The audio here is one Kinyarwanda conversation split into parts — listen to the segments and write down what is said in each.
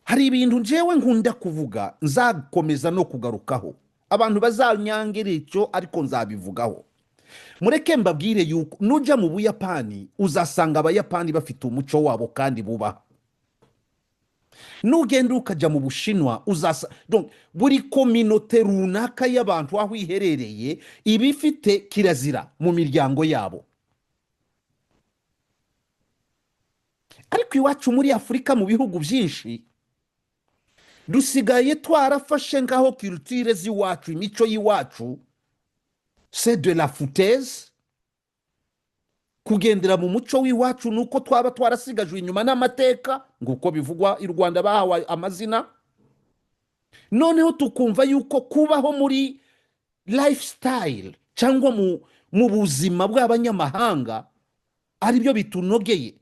hari ibintu njewe nkunda kuvuga nzakomeza no kugarukaho, abantu bazanyangire icyo ariko nzabivugaho. Mureke mbabwire yuko nuja mu Buyapani uzasanga abayapani bafite umuco wabo kandi bubaha. Nugenda ukaja mu Bushinwa donc buri kominote runaka y'abantu aho iherereye ibifite kirazira mu miryango yabo. Ariko iwacu muri Afurika mu bihugu byinshi dusigaye twarafashe ngaho culture z'iwacu, imico y'iwacu c'est de la foutaise. Kugendera mu muco w'iwacu nuko twaba twarasigajwe inyuma n'amateka nguko bivugwa i Rwanda bahawe amazina, noneho tukumva yuko kubaho muri lifestyle cyangwa mu buzima bw'abanyamahanga ari byo bitunogeye.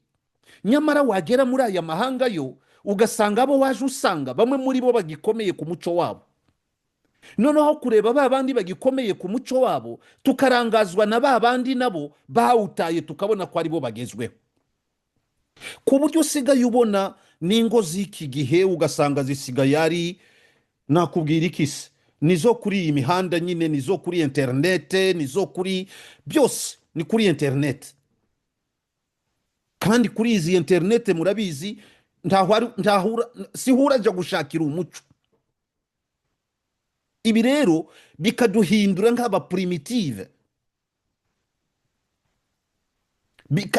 Nyamara wagera muri aya mahanga yo ugasanga abo waje usanga bamwe muri bo bagikomeye ku muco wabo, noneho kureba ba bandi bagikomeye ku muco wabo tukarangazwa na ba bandi nabo bawutaye tukabona ko ari bo bagezweho, ku buryo usigaye ubona n'ingo z'iki gihe ugasanga zisigaye ari nakubwira ikisi nizo kuri iyi mihanda nyine, nizo kuri internet, nizo kuri byose ni kuri internet. Kandi kuri izi internet murabizi sihura ajya gushakira umuco. Ibi rero bikaduhindura nk'aba primitive.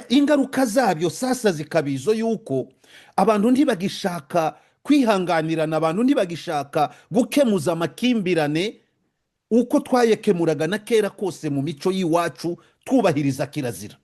Ingaruka zabyo sasa zikabizo yuko abantu ntibagishaka kwihanganirana, abantu ntibagishaka gukemuza amakimbirane uko twayekemuraga na kera kose mu mico y'iwacu twubahiriza kirazira.